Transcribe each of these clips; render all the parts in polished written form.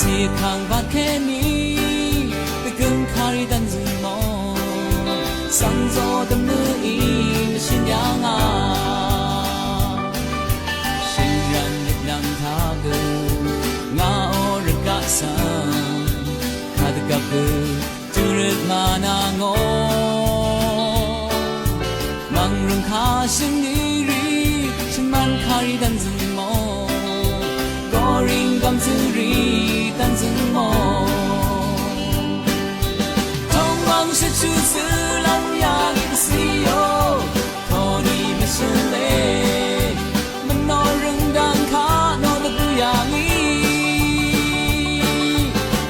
สีข้างบาดแค่นี้ไปกึ่งคาริดันซึมอสังโซดมืออีไม่ชินยังชินรันยึดนำทากูงาโอรึกะสังขาดกับกูจุรึกมานางอมังรุงคาชินนีรีฉันมันคาริดันซึมอกอริงกำซึรีดันซึมอทองวังฉันชูซื้อลังยาลิบซีโอทอนี่ไม่ใช่เล่มันนอนรึงดังขานอนตะปูอย่างนี้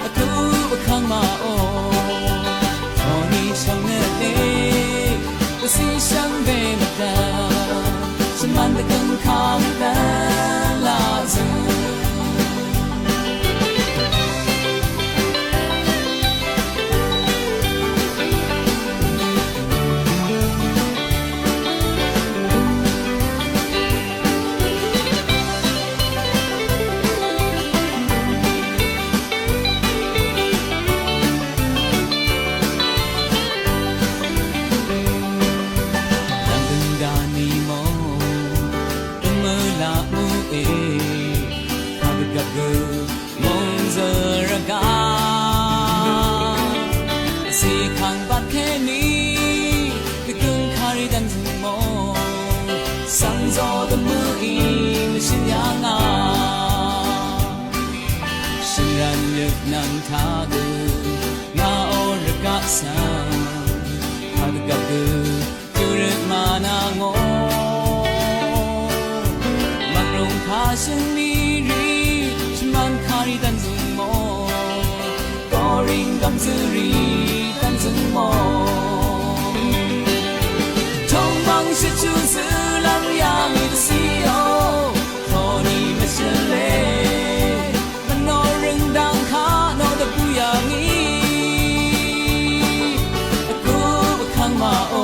อะคูบะข้างมาโอทอนี่ช่างเนื้อเล่ก็สีช่างเบมาดาฉันมันตะกังข้างแต่ลาซึสีข้างบาดแค่นี้ไปกึ่งคาริดันซึมอสังโซดมืออีไม่ชินยังฉันรันยึกนำทากูงาโอรึกะสังขาดกับกูจุรึกมานางอมังรุงคาชินนีรีฉันมันคาริดันซึมอกอริงกำซึรีดันซึมอทองบังฉันชูซื้อลำยาลิบซีโอทอนี่ไม่ใช่เล่มันนอนรึงดังขานอนตะปูอย่างนี้อะกูบะข้างมาโอ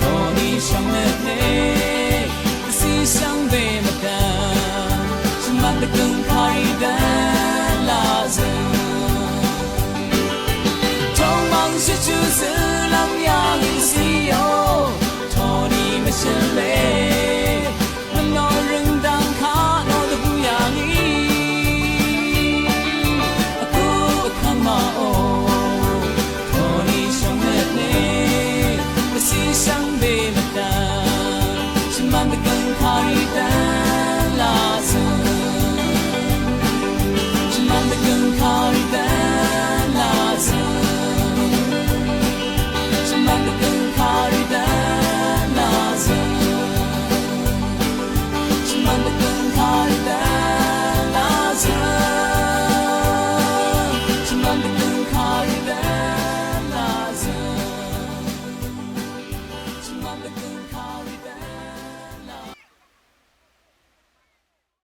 ทอนี่ช่างเนื้อเล่ก็สีช่างเบมาดาฉันมันตะกึ่งคาริดัน